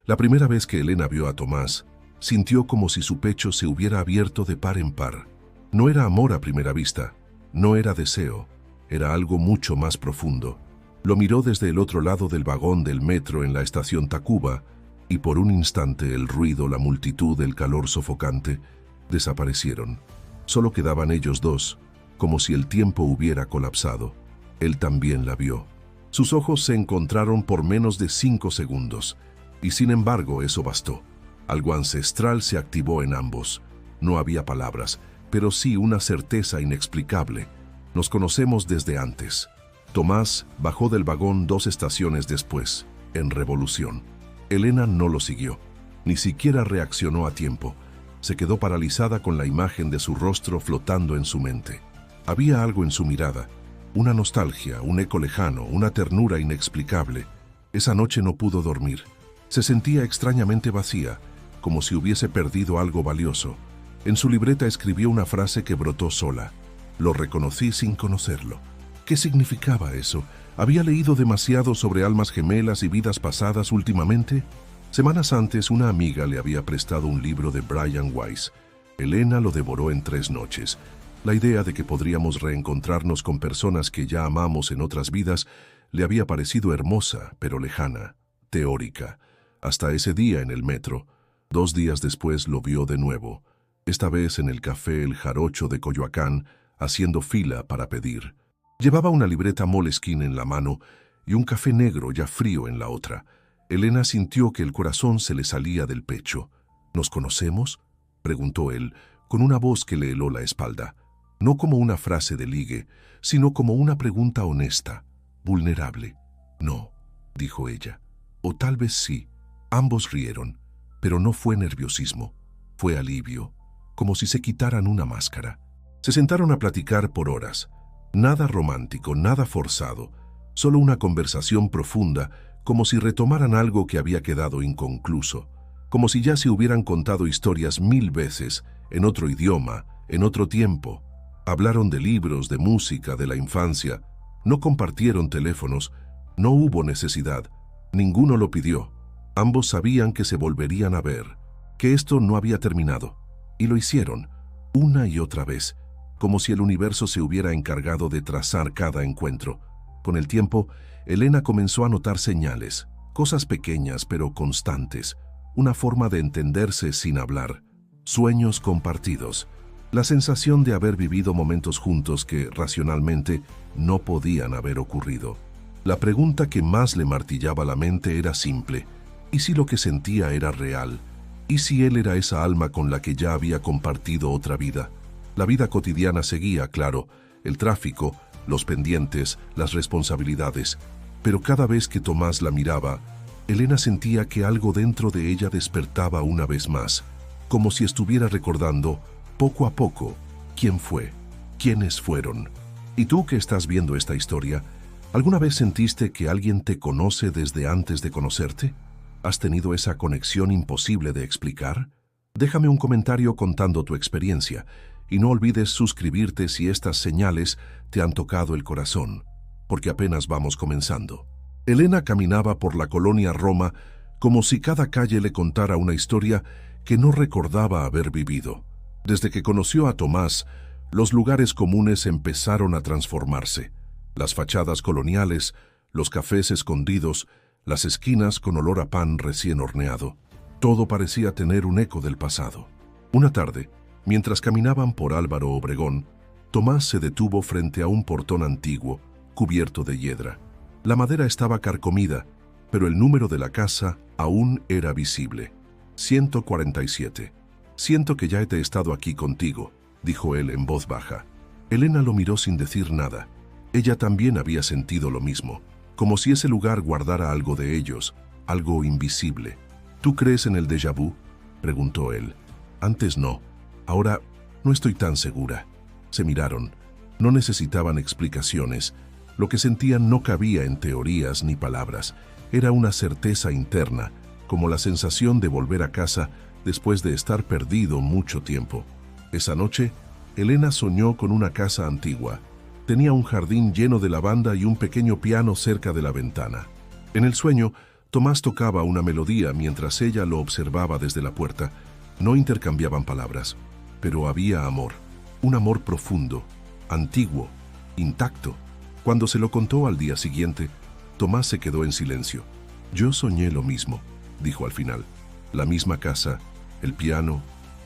La primera vez que Elena vio a Tomás, sintió como si su pecho se hubiera abierto de par en par. No era amor a primera vista, no era deseo, era algo mucho más profundo. Lo miró desde el otro lado del vagón del metro en la estación Tacuba, y por un instante el ruido, la multitud, el calor sofocante, desaparecieron. Solo quedaban ellos dos, como si el tiempo hubiera colapsado. Él también la vio. Sus ojos se encontraron por menos de 5 segundos, y sin embargo eso bastó. Algo ancestral se activó en ambos. No había palabras, pero sí una certeza inexplicable. Nos conocemos desde antes. Tomás bajó del vagón 2 estaciones después, en Revolución. Elena no lo siguió, ni siquiera reaccionó a tiempo. Se quedó paralizada con la imagen de su rostro flotando en su mente. Había algo en su mirada, una nostalgia, un eco lejano, una ternura inexplicable. Esa noche no pudo dormir. Se sentía extrañamente vacía, como si hubiese perdido algo valioso. En su libreta escribió una frase que brotó sola. Lo reconocí sin conocerlo. ¿Qué significaba eso? ¿Había leído demasiado sobre almas gemelas y vidas pasadas últimamente? Semanas antes, una amiga le había prestado un libro de Brian Weiss. Elena lo devoró en 3 noches. La idea de que podríamos reencontrarnos con personas que ya amamos en otras vidas le había parecido hermosa, pero lejana, teórica. Hasta ese día en el metro. 2 días después lo vio de nuevo, esta vez en el café El Jarocho de Coyoacán, haciendo fila para pedir. Llevaba una libreta Moleskine en la mano y un café negro ya frío en la otra. Elena sintió que el corazón se le salía del pecho. ¿Nos conocemos?, preguntó él, con una voz que le heló la espalda. No como una frase de ligue, sino como una pregunta honesta, vulnerable. No, dijo ella. O tal vez sí. Ambos rieron, pero no fue nerviosismo, fue alivio, como si se quitaran una máscara. Se sentaron a platicar por horas. Nada romántico, nada forzado, solo una conversación profunda, como si retomaran algo que había quedado inconcluso, como si ya se hubieran contado historias 1000 veces, en otro idioma, en otro tiempo. Hablaron de libros, de música, de la infancia. No compartieron teléfonos, no hubo necesidad, ninguno lo pidió. Ambos sabían que se volverían a ver, que esto no había terminado, y lo hicieron, una y otra vez, como si el universo se hubiera encargado de trazar cada encuentro. Con el tiempo, Elena comenzó a notar señales, cosas pequeñas pero constantes, una forma de entenderse sin hablar, sueños compartidos, la sensación de haber vivido momentos juntos que, racionalmente, no podían haber ocurrido. La pregunta que más le martillaba la mente era simple: ¿y si lo que sentía era real? ¿Y si él era esa alma con la que ya había compartido otra vida? La vida cotidiana seguía, claro, el tráfico, los pendientes, las responsabilidades. Pero cada vez que Tomás la miraba, Elena sentía que algo dentro de ella despertaba una vez más, como si estuviera recordando, poco a poco, quién fue, quiénes fueron. ¿Y tú que estás viendo esta historia, alguna vez sentiste que alguien te conoce desde antes de conocerte? ¿Has tenido esa conexión imposible de explicar? Déjame un comentario contando tu experiencia. Y no olvides suscribirte si estas señales te han tocado el corazón, porque apenas vamos comenzando. Elena caminaba por la colonia Roma como si cada calle le contara una historia que no recordaba haber vivido. Desde que conoció a Tomás, los lugares comunes empezaron a transformarse. Las fachadas coloniales, los cafés escondidos, las esquinas con olor a pan recién horneado. Todo parecía tener un eco del pasado. Una tarde, mientras caminaban por Álvaro Obregón, Tomás se detuvo frente a un portón antiguo, cubierto de hiedra. La madera estaba carcomida, pero el número de la casa aún era visible. 147. «Siento que ya he estado aquí contigo», dijo él en voz baja. Elena lo miró sin decir nada. Ella también había sentido lo mismo, como si ese lugar guardara algo de ellos, algo invisible. «¿Tú crees en el déjà vu?», preguntó él. «Antes no. Ahora no estoy tan segura». Se miraron. No necesitaban explicaciones. Lo que sentían no cabía en teorías ni palabras. Era una certeza interna, como la sensación de volver a casa después de estar perdido mucho tiempo. Esa noche, Elena soñó con una casa antigua. Tenía un jardín lleno de lavanda y un pequeño piano cerca de la ventana. En el sueño, Tomás tocaba una melodía mientras ella lo observaba desde la puerta. No intercambiaban palabras, pero había amor, un amor profundo, antiguo, intacto. Cuando se lo contó al día siguiente, Tomás se quedó en silencio. Yo soñé lo mismo, dijo al final. La misma casa, el piano,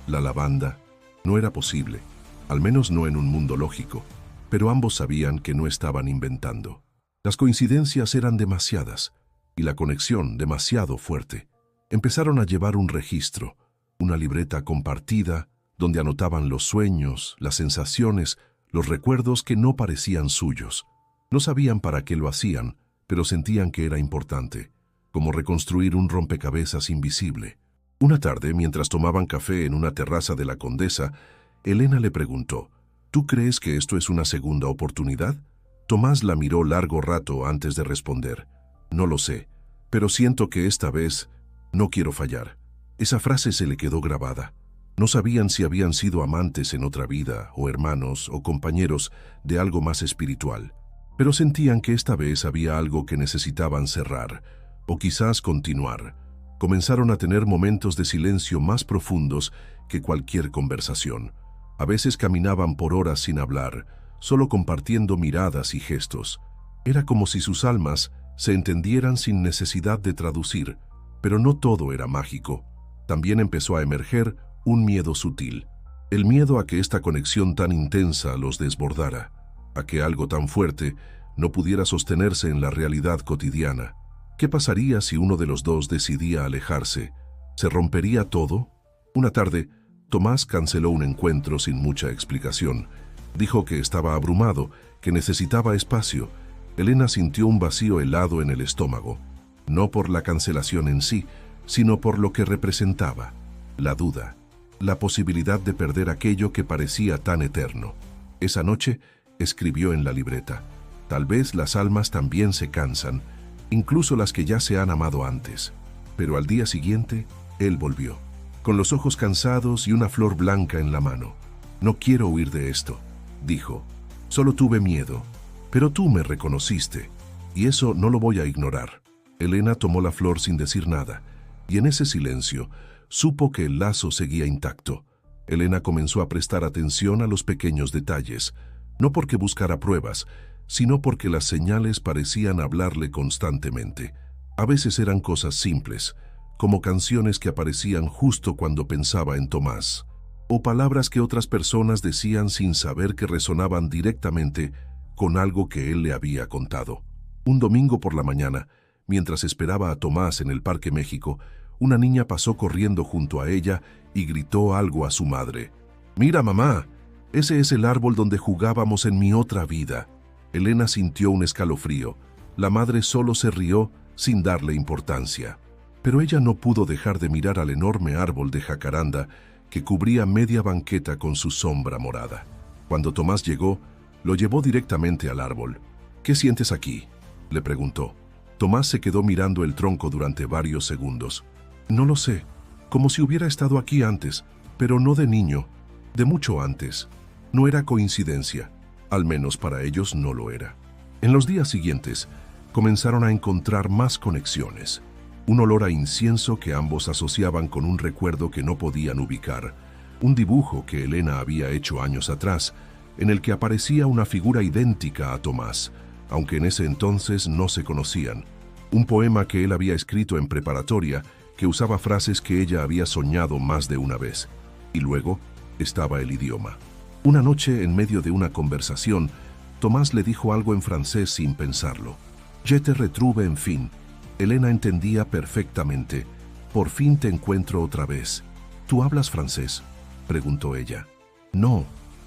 la lavanda. No era posible, al menos no en un mundo lógico, pero ambos sabían que no estaban inventando. Las coincidencias eran demasiadas y la conexión demasiado fuerte. Empezaron a llevar un registro, una libreta compartida, donde anotaban los sueños, las sensaciones, los recuerdos que no parecían suyos. No sabían para qué lo hacían, pero sentían que era importante, como reconstruir un rompecabezas invisible. Una tarde, mientras tomaban café en una terraza de la Condesa, Elena le preguntó, ¿tú crees que esto es una segunda oportunidad? Tomás la miró largo rato antes de responder. No lo sé, pero siento que esta vez no quiero fallar. Esa frase se le quedó grabada. No sabían si habían sido amantes en otra vida, o hermanos, o compañeros de algo más espiritual, pero sentían que esta vez había algo que necesitaban cerrar, o quizás continuar. Comenzaron a tener momentos de silencio más profundos que cualquier conversación. A veces caminaban por horas sin hablar, solo compartiendo miradas y gestos. Era como si sus almas se entendieran sin necesidad de traducir, pero no todo era mágico. También empezó a emerger un miedo sutil. El miedo a que esta conexión tan intensa los desbordara, a que algo tan fuerte no pudiera sostenerse en la realidad cotidiana. ¿Qué pasaría si uno de los dos decidía alejarse? ¿Se rompería todo? Una tarde, Tomás canceló un encuentro sin mucha explicación. Dijo que estaba abrumado, que necesitaba espacio. Elena sintió un vacío helado en el estómago, no por la cancelación en sí, sino por lo que representaba, la duda, la posibilidad de perder aquello que parecía tan eterno. Esa noche escribió en la libreta, tal vez las almas también se cansan, incluso las que ya se han amado antes. Pero al día siguiente, él volvió, con los ojos cansados y una flor blanca en la mano. No quiero huir de esto, dijo. Solo tuve miedo, pero tú me reconociste, y eso no lo voy a ignorar. Elena tomó la flor sin decir nada, y en ese silencio supo que el lazo seguía intacto. Elena comenzó a prestar atención a los pequeños detalles, no porque buscara pruebas, sino porque las señales parecían hablarle constantemente. A veces eran cosas simples, como canciones que aparecían justo cuando pensaba en Tomás, o palabras que otras personas decían sin saber que resonaban directamente con algo que él le había contado. Un domingo por la mañana, mientras esperaba a Tomás en el Parque México, una niña pasó corriendo junto a ella y gritó algo a su madre. «Mira, mamá, ese es el árbol donde jugábamos en mi otra vida». Elena sintió un escalofrío. La madre solo se rió sin darle importancia. Pero ella no pudo dejar de mirar al enorme árbol de jacaranda que cubría media banqueta con su sombra morada. Cuando Tomás llegó, lo llevó directamente al árbol. «¿Qué sientes aquí?», le preguntó. Tomás se quedó mirando el tronco durante varios segundos. «No lo sé, como si hubiera estado aquí antes, pero no de niño, de mucho antes. No era coincidencia, al menos para ellos no lo era». En los días siguientes, comenzaron a encontrar más conexiones. Un olor a incienso que ambos asociaban con un recuerdo que no podían ubicar. Un dibujo que Elena había hecho años atrás, en el que aparecía una figura idéntica a Tomás, aunque en ese entonces no se conocían. Un poema que él había escrito en preparatoria, que usaba frases que ella había soñado más de una vez. Y luego estaba el idioma. Una noche, en medio de una conversación, Tomás le dijo algo en francés sin pensarlo. «Je te retrouve en fin». Elena entendía perfectamente. «Por fin te encuentro otra vez». «¿Tú hablas francés?», preguntó ella. «No,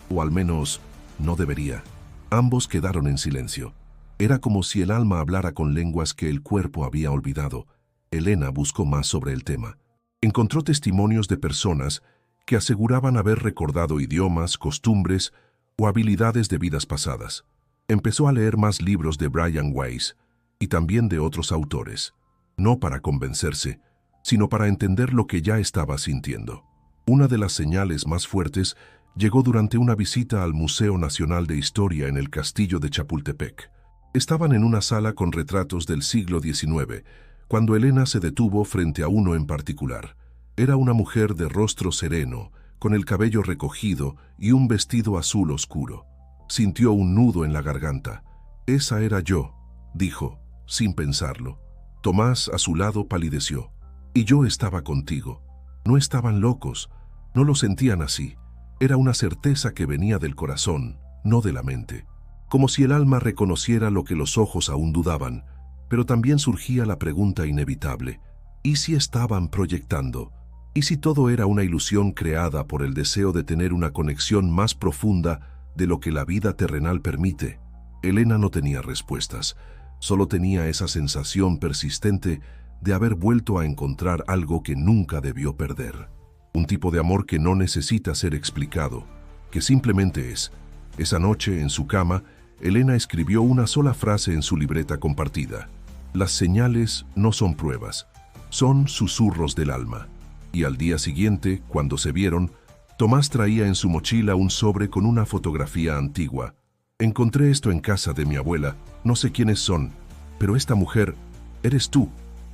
o al menos no debería». Ambos quedaron en silencio. Era como si el alma hablara con lenguas que el cuerpo había olvidado. Elena buscó más sobre el tema. Encontró testimonios de personas que aseguraban haber recordado idiomas, costumbres o habilidades de vidas pasadas. Empezó a leer más libros de Brian Weiss y también de otros autores, no para convencerse, sino para entender lo que ya estaba sintiendo. Una de las señales más fuertes llegó durante una visita al Museo Nacional de Historia en el Castillo de Chapultepec. Estaban en una sala con retratos del siglo XIX, cuando Elena se detuvo frente a uno en particular. Era una mujer de rostro sereno, con el cabello recogido y un vestido azul oscuro. Sintió un nudo en la garganta. «Esa era yo», dijo, sin pensarlo. Tomás, a su lado, palideció. «Y yo estaba contigo». No estaban locos, no lo sentían así. Era una certeza que venía del corazón, no de la mente. Como si el alma reconociera lo que los ojos aún dudaban, pero también surgía la pregunta inevitable: ¿y si estaban proyectando? ¿Y si todo era una ilusión creada por el deseo de tener una conexión más profunda de lo que la vida terrenal permite? Elena no tenía respuestas, solo tenía esa sensación persistente de haber vuelto a encontrar algo que nunca debió perder. Un tipo de amor que no necesita ser explicado, que simplemente es. Esa noche, en su cama, Elena escribió una sola frase en su libreta compartida: «Las señales no son pruebas, son susurros del alma». Y al día siguiente, cuando se vieron, Tomás traía en su mochila un sobre con una fotografía antigua. «Encontré esto en casa de mi abuela, no sé quiénes son, pero esta mujer eres tú».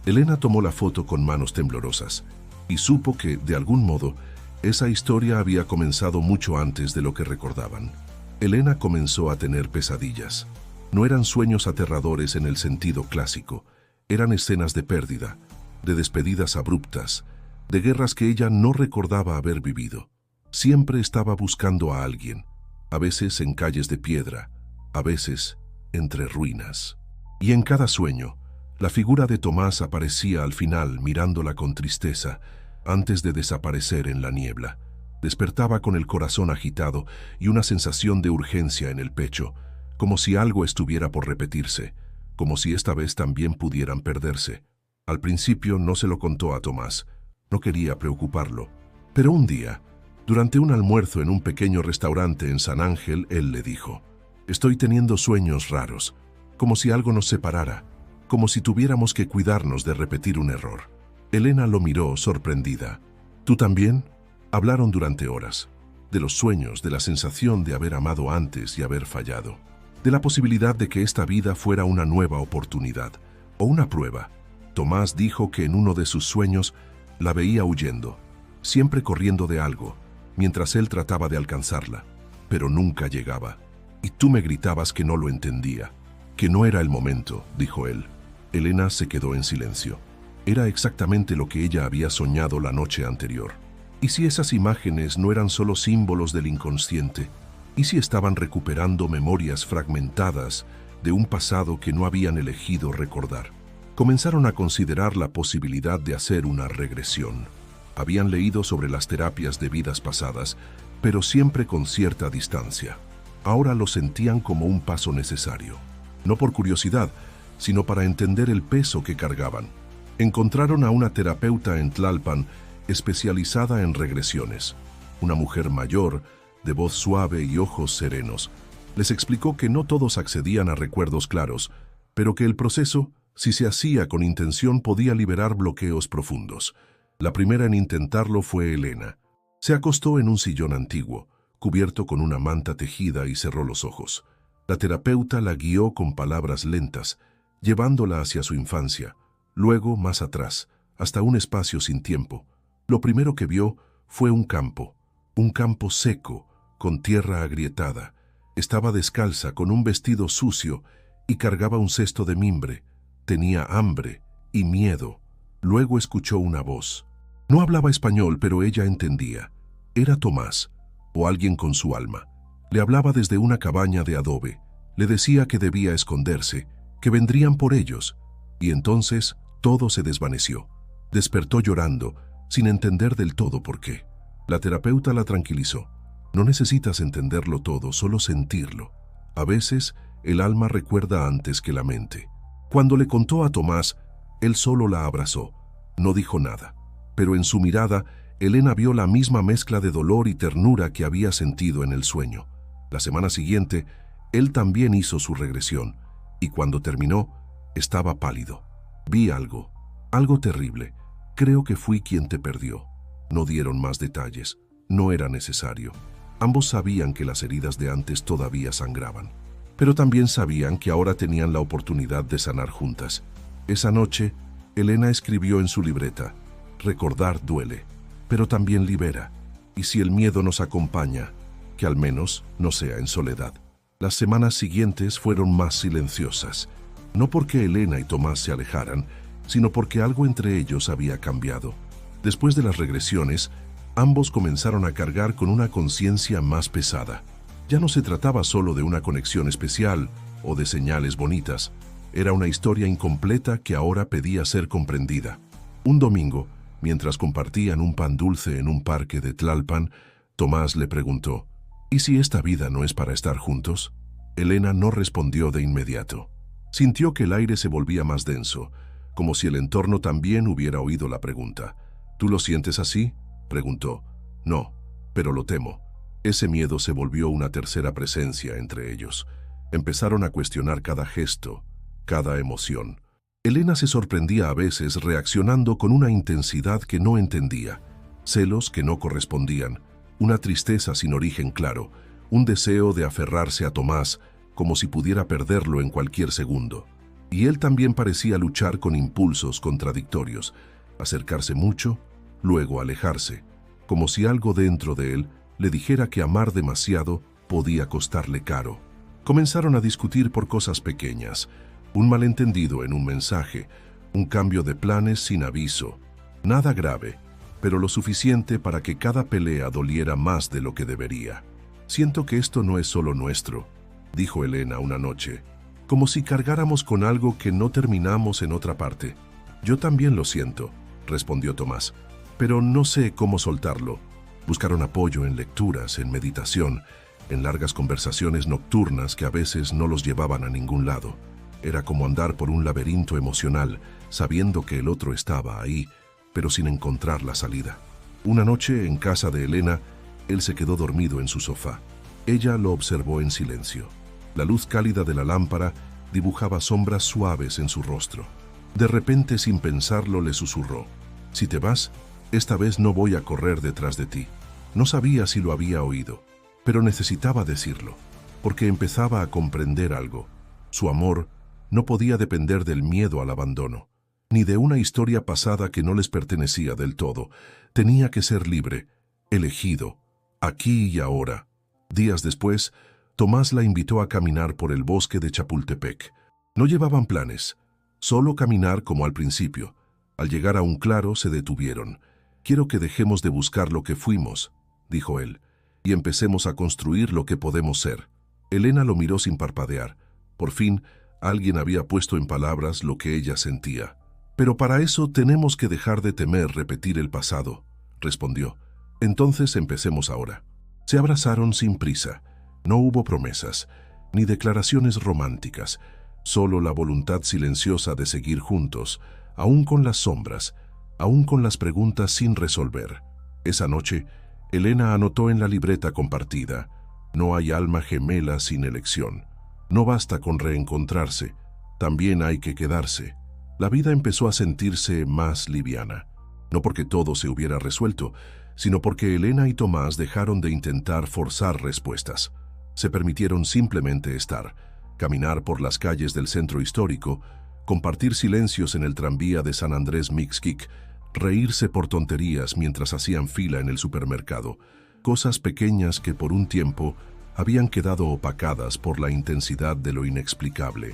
Elena tomó la foto con manos temblorosas y supo que, de algún modo, esa historia había comenzado mucho antes de lo que recordaban. Elena comenzó a tener pesadillas. No eran sueños aterradores en el sentido clásico, eran escenas de pérdida, de despedidas abruptas, de guerras que ella no recordaba haber vivido. Siempre estaba buscando a alguien, a veces en calles de piedra, a veces entre ruinas. Y en cada sueño, la figura de Tomás aparecía al final mirándola con tristeza, antes de desaparecer en la niebla. Despertaba con el corazón agitado y una sensación de urgencia en el pecho, como si algo estuviera por repetirse, como si esta vez también pudieran perderse. Al principio no se lo contó a Tomás, no quería preocuparlo. Pero un día, durante un almuerzo en un pequeño restaurante en San Ángel, él le dijo: «Estoy teniendo sueños raros, como si algo nos separara, como si tuviéramos que cuidarnos de repetir un error». Elena lo miró sorprendida. «¿Tú también?». Hablaron durante horas, de los sueños, de la sensación de haber amado antes y haber fallado, de la posibilidad de que esta vida fuera una nueva oportunidad, o una prueba. Tomás dijo que en uno de sus sueños la veía huyendo, siempre corriendo de algo, mientras él trataba de alcanzarla, pero nunca llegaba. «Y tú me gritabas que no lo entendía, que no era el momento», dijo él. Elena se quedó en silencio. Era exactamente lo que ella había soñado la noche anterior. ¿Y si esas imágenes no eran solo símbolos del inconsciente? ¿Y si estaban recuperando memorias fragmentadas de un pasado que no habían elegido recordar? Comenzaron a considerar la posibilidad de hacer una regresión. Habían leído sobre las terapias de vidas pasadas, pero siempre con cierta distancia. Ahora lo sentían como un paso necesario, no por curiosidad, sino para entender el peso que cargaban. Encontraron a una terapeuta en Tlalpan especializada en regresiones, una mujer mayor, de voz suave y ojos serenos. Les explicó que no todos accedían a recuerdos claros, pero que el proceso, si se hacía con intención, podía liberar bloqueos profundos. La primera en intentarlo fue Elena. Se acostó en un sillón antiguo, cubierto con una manta tejida, y cerró los ojos. La terapeuta la guió con palabras lentas, llevándola hacia su infancia, luego más atrás, hasta un espacio sin tiempo. Lo primero que vio fue un campo seco, con tierra agrietada. Estaba descalza, con un vestido sucio, y cargaba un cesto de mimbre. Tenía hambre y miedo. Luego escuchó una voz. No hablaba español, pero ella entendía. Era Tomás, o alguien con su alma. Le hablaba desde una cabaña de adobe. Le decía que debía esconderse, que vendrían por ellos. Y entonces todo se desvaneció. Despertó llorando, sin entender del todo por qué. La terapeuta la tranquilizó. No necesitas entenderlo todo, solo sentirlo. A veces, el alma recuerda antes que la mente. Cuando le contó a Tomás, él solo la abrazó. No dijo nada, pero en su mirada, Elena vio la misma mezcla de dolor y ternura que había sentido en el sueño. La semana siguiente, él también hizo su regresión, y cuando terminó, estaba pálido. Vi algo terrible. Creo que fui quien te perdió. No dieron más detalles. No era necesario. Ambos sabían que las heridas de antes todavía sangraban, pero también sabían que ahora tenían la oportunidad de sanar juntas. Esa noche, Elena escribió en su libreta: recordar duele, pero también libera. Y si el miedo nos acompaña, que al menos no sea en soledad. Las semanas siguientes fueron más silenciosas, no porque Elena y Tomás se alejaran, sino porque algo entre ellos había cambiado. Después de las regresiones, ambos comenzaron a cargar con una conciencia más pesada. Ya no se trataba solo de una conexión especial o de señales bonitas. Era una historia incompleta que ahora pedía ser comprendida. Un domingo, mientras compartían un pan dulce en un parque de Tlalpan, Tomás le preguntó: ¿y si esta vida no es para estar juntos? Elena no respondió de inmediato. Sintió que el aire se volvía más denso, como si el entorno también hubiera oído la pregunta. ¿Tú lo sientes así?, preguntó. No, pero lo temo. Ese miedo se volvió una tercera presencia entre ellos. Empezaron a cuestionar cada gesto, cada emoción. Elena se sorprendía a veces reaccionando con una intensidad que no entendía, celos que no correspondían, una tristeza sin origen claro, un deseo de aferrarse a Tomás como si pudiera perderlo en cualquier segundo. Y él también parecía luchar con impulsos contradictorios, acercarse mucho, luego alejarse, como si algo dentro de él le dijera que amar demasiado podía costarle caro. Comenzaron a discutir por cosas pequeñas, un malentendido en un mensaje, un cambio de planes sin aviso. Nada grave, pero lo suficiente para que cada pelea doliera más de lo que debería. Siento que esto no es solo nuestro, dijo Elena una noche, como si cargáramos con algo que no terminamos en otra parte. Yo también lo siento, respondió Tomás, pero no sé cómo soltarlo. Buscaron apoyo en lecturas, en meditación, en largas conversaciones nocturnas que a veces no los llevaban a ningún lado. Era como andar por un laberinto emocional, sabiendo que el otro estaba ahí, pero sin encontrar la salida. Una noche, en casa de Elena, él se quedó dormido en su sofá. Ella lo observó en silencio. La luz cálida de la lámpara dibujaba sombras suaves en su rostro. De repente, sin pensarlo, le susurró: «Si te vas, esta vez no voy a correr detrás de ti». No sabía si lo había oído, pero necesitaba decirlo, porque empezaba a comprender algo. Su amor no podía depender del miedo al abandono, ni de una historia pasada que no les pertenecía del todo. Tenía que ser libre, elegido, aquí y ahora. Días después, Tomás la invitó a caminar por el bosque de Chapultepec. No llevaban planes, solo caminar como al principio. Al llegar a un claro, se detuvieron. «Quiero que dejemos de buscar lo que fuimos», dijo él, «y empecemos a construir lo que podemos ser». Elena lo miró sin parpadear. Por fin, alguien había puesto en palabras lo que ella sentía. «Pero para eso tenemos que dejar de temer repetir el pasado», respondió. «Entonces empecemos ahora». Se abrazaron sin prisa. No hubo promesas, ni declaraciones románticas, solo la voluntad silenciosa de seguir juntos, aún con las sombras, aún con las preguntas sin resolver. Esa noche, Elena anotó en la libreta compartida: «No hay alma gemela sin elección. No basta con reencontrarse, también hay que quedarse». La vida empezó a sentirse más liviana, no porque todo se hubiera resuelto, sino porque Elena y Tomás dejaron de intentar forzar respuestas. Se permitieron simplemente estar, caminar por las calles del centro histórico, compartir silencios en el tranvía de San Andrés Mixquic, reírse por tonterías mientras hacían fila en el supermercado, cosas pequeñas que por un tiempo habían quedado opacadas por la intensidad de lo inexplicable.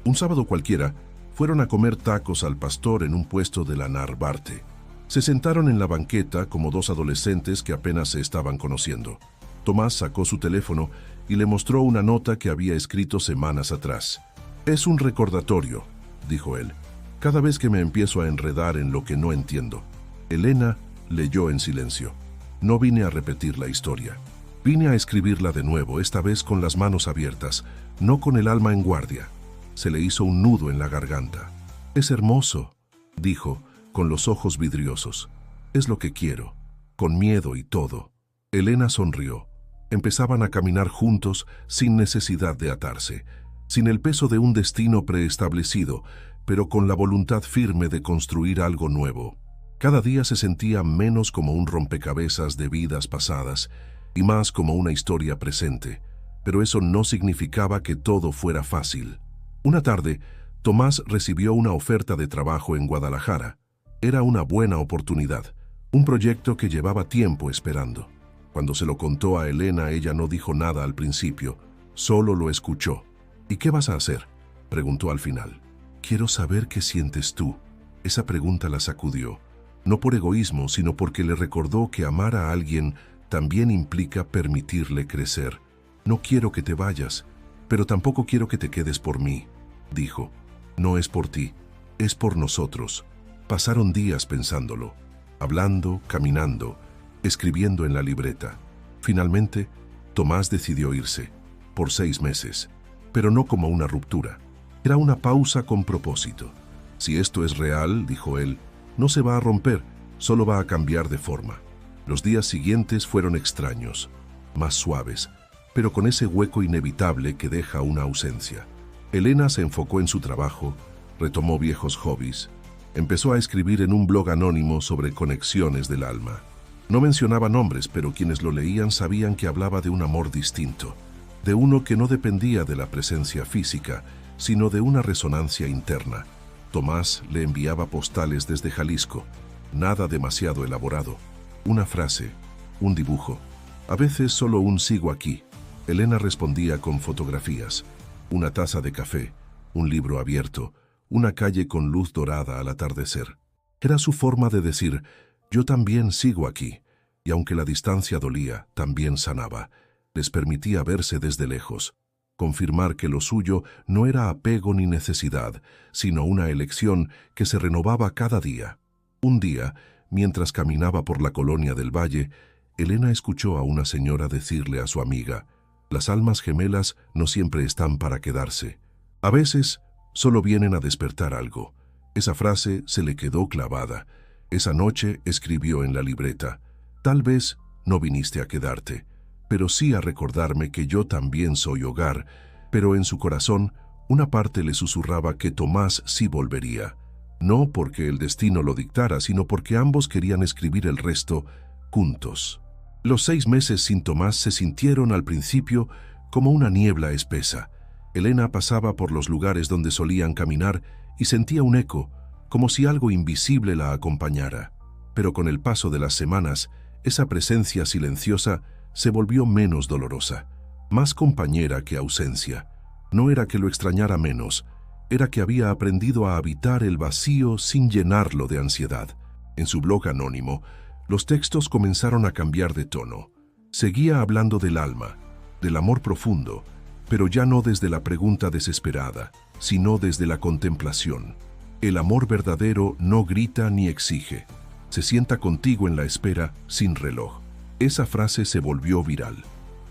Un sábado cualquiera, fueron a comer tacos al pastor en un puesto de la Narvarte. Se sentaron en la banqueta como dos adolescentes que apenas se estaban conociendo. Tomás sacó su teléfono y le mostró una nota que había escrito semanas atrás. «Es un recordatorio», dijo él, «cada vez que me empiezo a enredar en lo que no entiendo». Elena leyó en silencio. «No vine a repetir la historia. Vine a escribirla de nuevo, esta vez con las manos abiertas, no con el alma en guardia». Se le hizo un nudo en la garganta. «Es hermoso», dijo, con los ojos vidriosos. «Es lo que quiero, con miedo y todo». Elena sonrió. Empezaban a caminar juntos sin necesidad de atarse, sin el peso de un destino preestablecido, pero con la voluntad firme de construir algo nuevo. Cada día se sentía menos como un rompecabezas de vidas pasadas y más como una historia presente, pero eso no significaba que todo fuera fácil. Una tarde, Tomás recibió una oferta de trabajo en Guadalajara. Era una buena oportunidad, un proyecto que llevaba tiempo esperando. Cuando se lo contó a Elena, ella no dijo nada al principio, solo lo escuchó. ¿Y qué vas a hacer?, preguntó al final. Quiero saber qué sientes tú. Esa pregunta la sacudió, no por egoísmo, sino porque le recordó que amar a alguien también implica permitirle crecer. No quiero que te vayas, pero tampoco quiero que te quedes por mí, dijo. No es por ti, es por nosotros. Pasaron días pensándolo, hablando, caminando, escribiendo en la libreta. Finalmente, Tomás decidió irse, por 6 meses, pero no como una ruptura. Era una pausa con propósito. Si esto es real, dijo él, no se va a romper, solo va a cambiar de forma. Los días siguientes fueron extraños, más suaves, pero con ese hueco inevitable que deja una ausencia. Elena se enfocó en su trabajo, retomó viejos hobbies, empezó a escribir en un blog anónimo sobre conexiones del alma. No mencionaba nombres, pero quienes lo leían sabían que hablaba de un amor distinto, de uno que no dependía de la presencia física, sino de una resonancia interna. Tomás le enviaba postales desde Jalisco, nada demasiado elaborado. Una frase, un dibujo, a veces solo un sigo aquí. Elena respondía con fotografías, una taza de café, un libro abierto, una calle con luz dorada al atardecer. Era su forma de decir, yo también sigo aquí, y aunque la distancia dolía, también sanaba. Les permitía verse desde lejos, confirmar que lo suyo no era apego ni necesidad, sino una elección que se renovaba cada día. Un día, mientras caminaba por la colonia del Valle, Elena escuchó a una señora decirle a su amiga, las almas gemelas no siempre están para quedarse. A veces, solo vienen a despertar algo. Esa frase se le quedó clavada. Esa noche escribió en la libreta, tal vez no viniste a quedarte, pero sí a recordarme que yo también soy hogar. Pero en su corazón, una parte le susurraba que Tomás sí volvería. No porque el destino lo dictara, sino porque ambos querían escribir el resto juntos. Los 6 meses sin Tomás se sintieron al principio como una niebla espesa. Elena pasaba por los lugares donde solían caminar y sentía un eco, como si algo invisible la acompañara. Pero con el paso de las semanas, esa presencia silenciosa se volvió menos dolorosa, más compañera que ausencia. No era que lo extrañara menos, era que había aprendido a habitar el vacío sin llenarlo de ansiedad. En su blog anónimo, los textos comenzaron a cambiar de tono. Seguía hablando del alma, del amor profundo, pero ya no desde la pregunta desesperada, sino desde la contemplación. El amor verdadero no grita ni exige. Se sienta contigo en la espera sin reloj. Esa frase se volvió viral.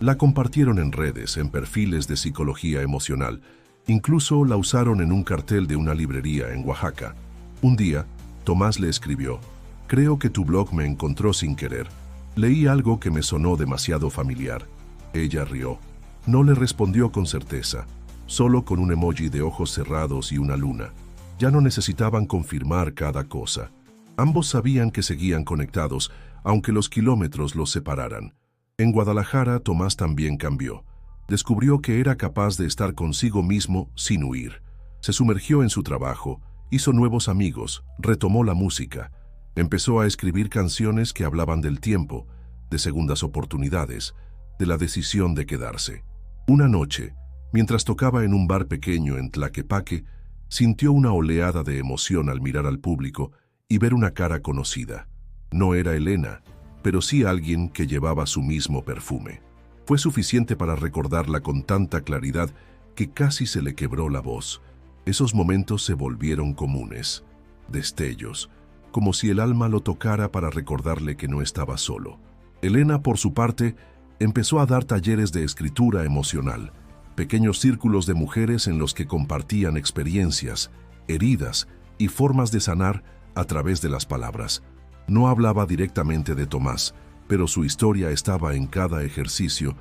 La compartieron en redes, en perfiles de psicología emocional. Incluso la usaron en un cartel de una librería en Oaxaca. Un día, Tomás le escribió, creo que tu blog me encontró sin querer. Leí algo que me sonó demasiado familiar. Ella rió. No le respondió con certeza, solo con un emoji de ojos cerrados y una luna. Ya no necesitaban confirmar cada cosa. Ambos sabían que seguían conectados, aunque los kilómetros los separaran. En Guadalajara, Tomás también cambió. Descubrió que era capaz de estar consigo mismo sin huir. Se sumergió en su trabajo, hizo nuevos amigos, retomó la música. Empezó a escribir canciones que hablaban del tiempo, de segundas oportunidades, de la decisión de quedarse. Una noche, mientras tocaba en un bar pequeño en Tlaquepaque, sintió una oleada de emoción al mirar al público y ver una cara conocida. No era Elena, pero sí alguien que llevaba su mismo perfume. Fue suficiente para recordarla con tanta claridad que casi se le quebró la voz. Esos momentos se volvieron comunes, destellos, como si el alma lo tocara para recordarle que no estaba solo. Elena, por su parte, empezó a dar talleres de escritura emocional, pequeños círculos de mujeres en los que compartían experiencias, heridas y formas de sanar a través de las palabras. No hablaba directamente de Tomás, pero su historia estaba en cada ejercicio,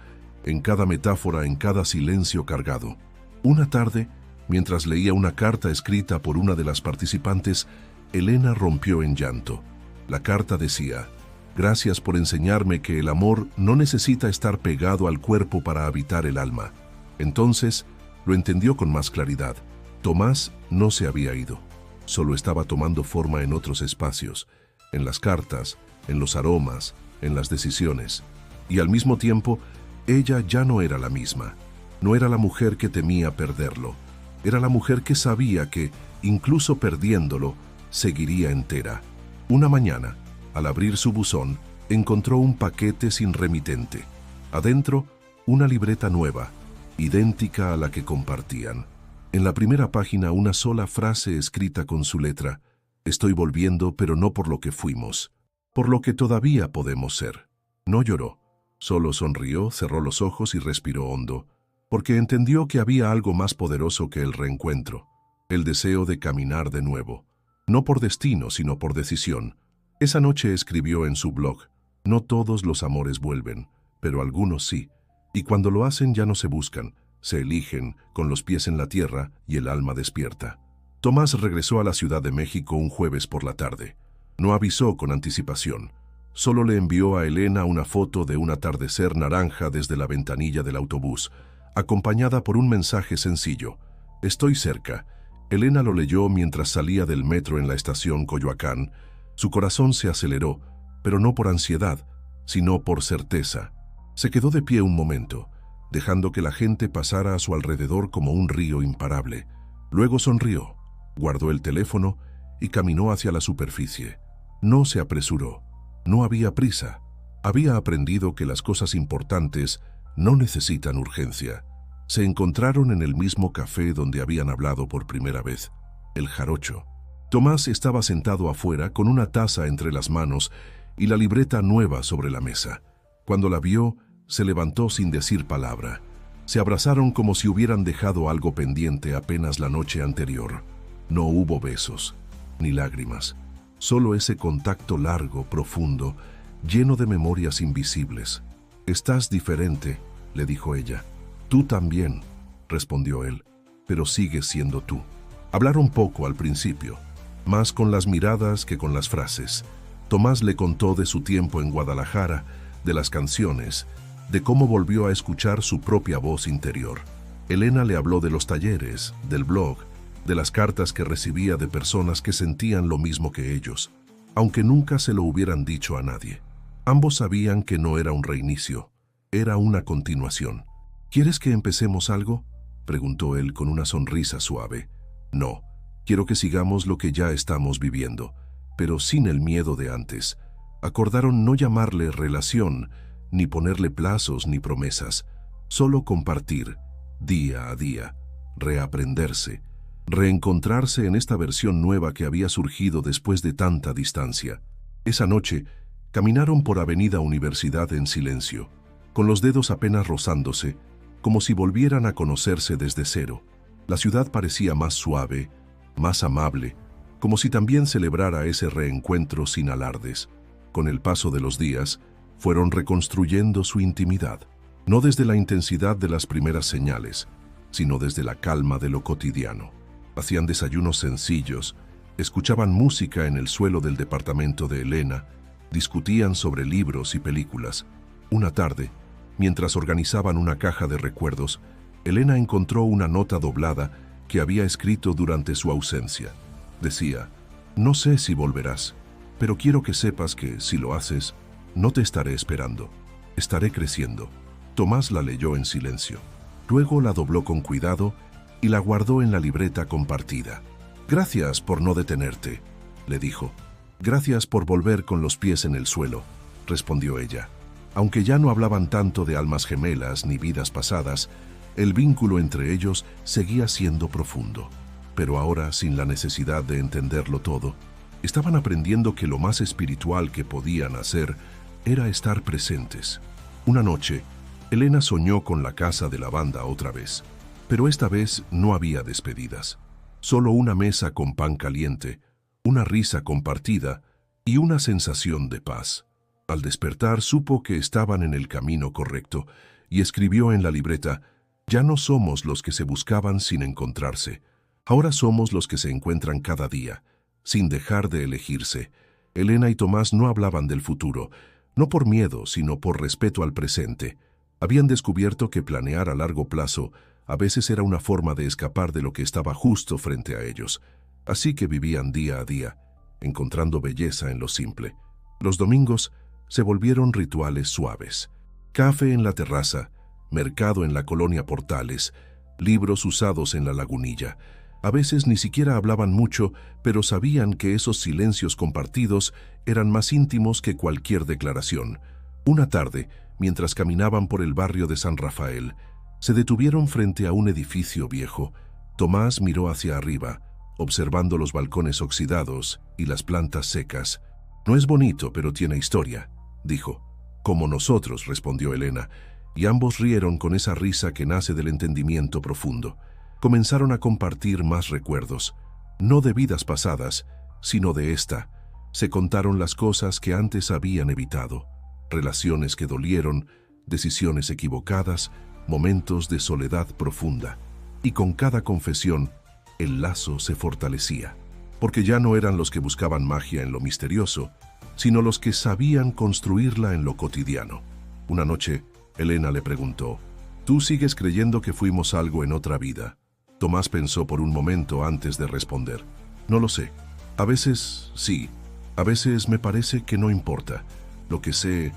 en cada metáfora, en cada silencio cargado. Una tarde, mientras leía una carta escrita por una de las participantes, Elena rompió en llanto. La carta decía, gracias por enseñarme que el amor no necesita estar pegado al cuerpo para habitar el alma. Entonces, lo entendió con más claridad. Tomás no se había ido, solo estaba tomando forma en otros espacios, en las cartas, en los aromas, en las decisiones. Y al mismo tiempo, ella ya no era la misma. No era la mujer que temía perderlo. Era la mujer que sabía que, incluso perdiéndolo, seguiría entera. Una mañana, al abrir su buzón, encontró un paquete sin remitente. Adentro, una libreta nueva, idéntica a la que compartían. En la primera página, una sola frase escrita con su letra: «Estoy volviendo, pero no por lo que fuimos, por lo que todavía podemos ser». No lloró, solo sonrió, cerró los ojos y respiró hondo, porque entendió que había algo más poderoso que el reencuentro, el deseo de caminar de nuevo, no por destino, sino por decisión. Esa noche escribió en su blog: «No todos los amores vuelven, pero algunos sí, y cuando lo hacen ya no se buscan, se eligen, con los pies en la tierra y el alma despierta». Tomás regresó a la Ciudad de México un jueves por la tarde. No avisó con anticipación. Solo le envió a Elena una foto de un atardecer naranja desde la ventanilla del autobús, acompañada por un mensaje sencillo: «Estoy cerca». Elena lo leyó mientras salía del metro en la estación Coyoacán. Su corazón se aceleró, pero no por ansiedad, sino por certeza. Se quedó de pie un momento, dejando que la gente pasara a su alrededor como un río imparable. Luego sonrió, guardó el teléfono y caminó hacia la superficie. No se apresuró, no había prisa. Había aprendido que las cosas importantes no necesitan urgencia. Se encontraron en el mismo café donde habían hablado por primera vez, el Jarocho. Tomás estaba sentado afuera con una taza entre las manos y la libreta nueva sobre la mesa. Cuando la vio, se levantó sin decir palabra. Se abrazaron como si hubieran dejado algo pendiente apenas la noche anterior. No hubo besos, ni lágrimas, solo ese contacto largo, profundo, lleno de memorias invisibles. «Estás diferente», le dijo ella. «Tú también», respondió él, «pero sigues siendo tú». Hablaron poco al principio, más con las miradas que con las frases. Tomás le contó de su tiempo en Guadalajara, de las canciones, de cómo volvió a escuchar su propia voz interior. Elena le habló de los talleres, del blog, de las cartas que recibía de personas que sentían lo mismo que ellos, aunque nunca se lo hubieran dicho a nadie. Ambos sabían que no era un reinicio, era una continuación. «¿Quieres que empecemos algo?», preguntó él con una sonrisa suave. «No, quiero que sigamos lo que ya estamos viviendo, pero sin el miedo de antes». Acordaron no llamarle relación, ni ponerle plazos ni promesas, solo compartir, día a día, reaprenderse, reencontrarse en esta versión nueva que había surgido después de tanta distancia. Esa noche, caminaron por Avenida Universidad en silencio, con los dedos apenas rozándose, como si volvieran a conocerse desde cero. La ciudad parecía más suave, más amable, como si también celebrara ese reencuentro sin alardes. Con el paso de los días, fueron reconstruyendo su intimidad, no desde la intensidad de las primeras señales, sino desde la calma de lo cotidiano. Hacían desayunos sencillos, escuchaban música en el suelo del departamento de Elena, discutían sobre libros y películas. Una tarde, mientras organizaban una caja de recuerdos, Elena encontró una nota doblada que había escrito durante su ausencia. Decía: «No sé si volverás, pero quiero que sepas que, si lo haces, no te estaré esperando. Estaré creciendo». Tomás la leyó en silencio. Luego la dobló con cuidado y la guardó en la libreta compartida. «Gracias por no detenerte», le dijo. «Gracias por volver con los pies en el suelo», respondió ella. Aunque ya no hablaban tanto de almas gemelas ni vidas pasadas, el vínculo entre ellos seguía siendo profundo. Pero ahora, sin la necesidad de entenderlo todo, estaban aprendiendo que lo más espiritual que podían hacer era estar presentes. Una noche, Elena soñó con la casa de la banda otra vez, pero esta vez no había despedidas. Solo una mesa con pan caliente, una risa compartida y una sensación de paz. Al despertar supo que estaban en el camino correcto y escribió en la libreta: «Ya no somos los que se buscaban sin encontrarse. Ahora somos los que se encuentran cada día, sin dejar de elegirse». Elena y Tomás no hablaban del futuro, no por miedo, sino por respeto al presente. Habían descubierto que planear a largo plazo A veces era una forma de escapar de lo que estaba justo frente a ellos. Así que vivían día a día, encontrando belleza en lo simple. Los domingos se volvieron rituales suaves. Café en la terraza, mercado en la colonia Portales, libros usados en la lagunilla. A veces ni siquiera hablaban mucho, pero sabían que esos silencios compartidos eran más íntimos que cualquier declaración. Una tarde, mientras caminaban por el barrio de San Rafael, se detuvieron frente a un edificio viejo. Tomás miró hacia arriba, observando los balcones oxidados y las plantas secas. «No es bonito, pero tiene historia», dijo. «Como nosotros», respondió Elena, y ambos rieron con esa risa que nace del entendimiento profundo. Comenzaron a compartir más recuerdos, no de vidas pasadas, sino de esta. Se contaron las cosas que antes habían evitado, relaciones que dolieron, decisiones equivocadas, momentos de soledad profunda. Y con cada confesión, el lazo se fortalecía, porque ya no eran los que buscaban magia en lo misterioso, sino los que sabían construirla en lo cotidiano. Una noche, Elena le preguntó, «¿Tú sigues creyendo que fuimos algo en otra vida?» Tomás pensó por un momento antes de responder. «No lo sé. A veces sí, a veces me parece que no importa. Lo que sé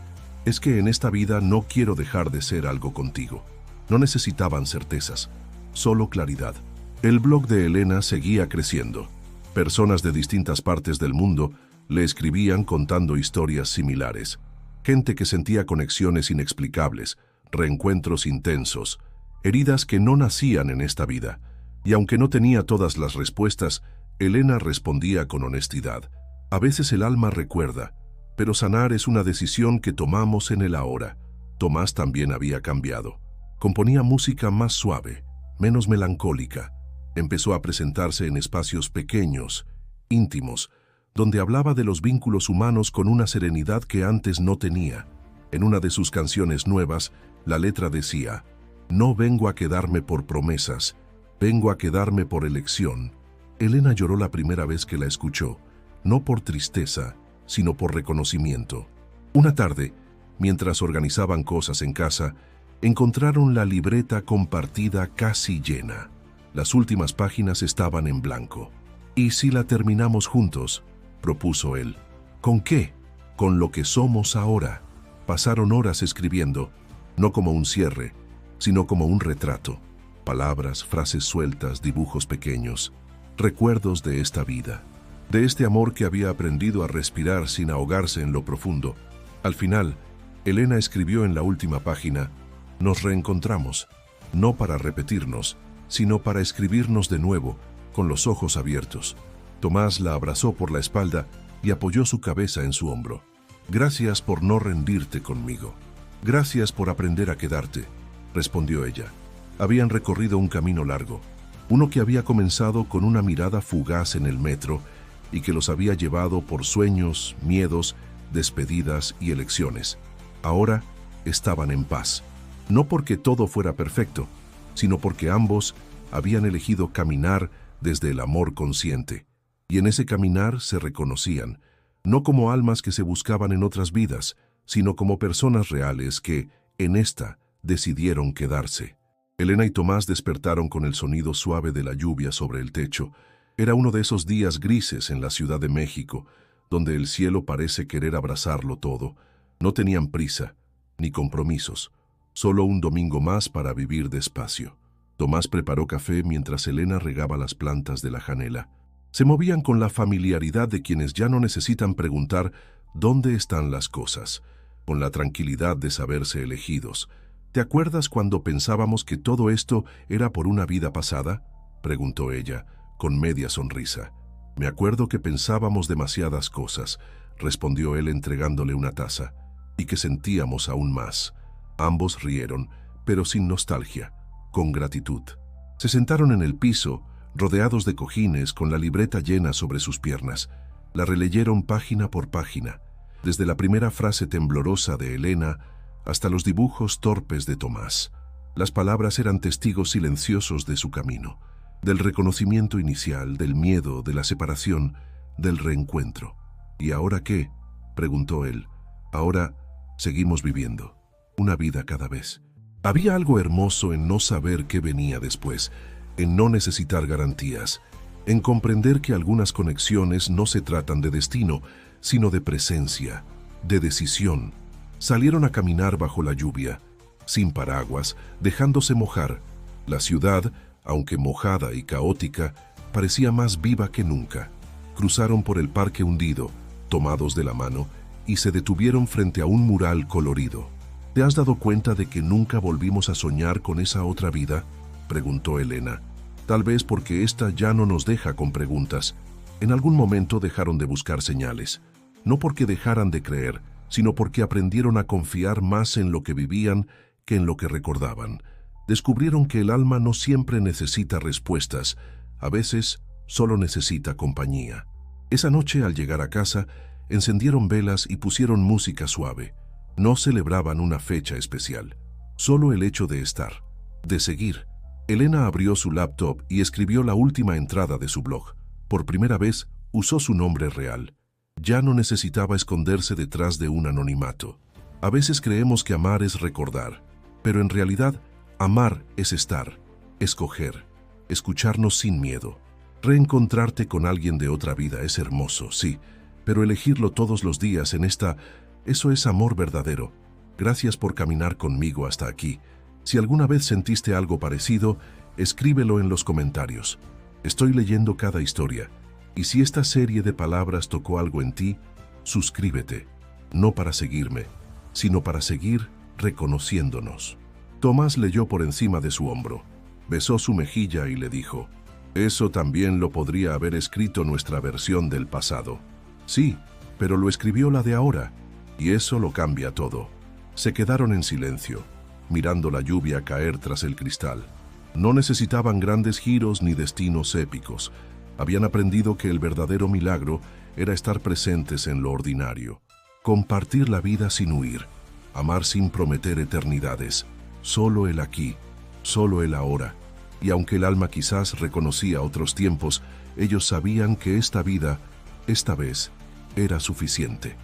es que en esta vida no quiero dejar de ser algo contigo». No necesitaban certezas, solo claridad. El blog de Elena seguía creciendo. Personas de distintas partes del mundo le escribían contando historias similares. Gente que sentía conexiones inexplicables, reencuentros intensos, heridas que no nacían en esta vida. Y aunque no tenía todas las respuestas, Elena respondía con honestidad. A veces el alma recuerda, pero sanar es una decisión que tomamos en el ahora. Tomás también había cambiado. Componía música más suave, menos melancólica. Empezó a presentarse en espacios pequeños, íntimos, donde hablaba de los vínculos humanos con una serenidad que antes no tenía. En una de sus canciones nuevas, la letra decía, «No vengo a quedarme por promesas, vengo a quedarme por elección». Elena lloró la primera vez que la escuchó, no por tristeza, sino por reconocimiento. Una tarde, mientras organizaban cosas en casa, encontraron la libreta compartida casi llena. Las últimas páginas estaban en blanco. «¿Y si la terminamos juntos?», propuso él. «¿Con qué?». «Con lo que somos ahora». Pasaron horas escribiendo, no como un cierre, sino como un retrato. Palabras, frases sueltas, dibujos pequeños, recuerdos de esta vida, de este amor que había aprendido a respirar sin ahogarse en lo profundo. Al final, Elena escribió en la última página, «Nos reencontramos, no para repetirnos, sino para escribirnos de nuevo, con los ojos abiertos». Tomás la abrazó por la espalda y apoyó su cabeza en su hombro. «Gracias por no rendirte conmigo. Gracias por aprender a quedarte», respondió ella. Habían recorrido un camino largo, uno que había comenzado con una mirada fugaz en el metro y que los había llevado por sueños, miedos, despedidas y elecciones. Ahora estaban en paz, no porque todo fuera perfecto, sino porque ambos habían elegido caminar desde el amor consciente. Y en ese caminar se reconocían, no como almas que se buscaban en otras vidas, sino como personas reales que, en esta, decidieron quedarse. Elena y Tomás despertaron con el sonido suave de la lluvia sobre el techo. Era uno de esos días grises en la Ciudad de México, donde el cielo parece querer abrazarlo todo. No tenían prisa, ni compromisos, solo un domingo más para vivir despacio. Tomás preparó café mientras Elena regaba las plantas de la janela. Se movían con la familiaridad de quienes ya no necesitan preguntar dónde están las cosas, con la tranquilidad de saberse elegidos. «¿Te acuerdas cuando pensábamos que todo esto era por una vida pasada?», preguntó ella, con media sonrisa. «Me acuerdo que pensábamos demasiadas cosas», respondió él entregándole una taza, «y que sentíamos aún más». Ambos rieron, pero sin nostalgia, con gratitud. Se sentaron en el piso, rodeados de cojines, con la libreta llena sobre sus piernas. La releyeron página por página, desde la primera frase temblorosa de Elena hasta los dibujos torpes de Tomás. Las palabras eran testigos silenciosos de su camino, del reconocimiento inicial, del miedo, de la separación, del reencuentro. «¿Y ahora qué?», preguntó él. «Ahora seguimos viviendo, una vida cada vez». Había algo hermoso en no saber qué venía después, en no necesitar garantías, en comprender que algunas conexiones no se tratan de destino, sino de presencia, de decisión. Salieron a caminar bajo la lluvia, sin paraguas, dejándose mojar. La ciudad, aunque mojada y caótica, parecía más viva que nunca. Cruzaron por el parque hundido, tomados de la mano, y se detuvieron frente a un mural colorido. ¿Te has dado cuenta de que nunca volvimos a soñar con esa otra vida?, preguntó Elena. Tal vez porque esta ya no nos deja con preguntas. En algún momento dejaron de buscar señales. No porque dejaran de creer, sino porque aprendieron a confiar más en lo que vivían que en lo que recordaban. Descubrieron que el alma no siempre necesita respuestas, a veces solo necesita compañía. Esa noche, al llegar a casa, encendieron velas y pusieron música suave. No celebraban una fecha especial, solo el hecho de estar, de seguir. Elena abrió su laptop y escribió la última entrada de su blog. Por primera vez, usó su nombre real. Ya no necesitaba esconderse detrás de un anonimato. A veces creemos que amar es recordar, pero en realidad, amar es estar, escoger, escucharnos sin miedo. Reencontrarte con alguien de otra vida es hermoso, sí, pero elegirlo todos los días eso es amor verdadero. Gracias por caminar conmigo hasta aquí. Si alguna vez sentiste algo parecido, escríbelo en los comentarios. Estoy leyendo cada historia. Y si esta serie de palabras tocó algo en ti, suscríbete. No para seguirme, sino para seguir reconociéndonos. Tomás leyó por encima de su hombro. Besó su mejilla y le dijo: «Eso también lo podría haber escrito nuestra versión del pasado». «Sí, pero lo escribió la de ahora, y eso lo cambia todo». Se quedaron en silencio, mirando la lluvia caer tras el cristal. No necesitaban grandes giros ni destinos épicos. Habían aprendido que el verdadero milagro era estar presentes en lo ordinario, compartir la vida sin huir, amar sin prometer eternidades, solo el aquí, solo el ahora. Y aunque el alma quizás reconocía otros tiempos, ellos sabían que esta vida, esta vez, era suficiente.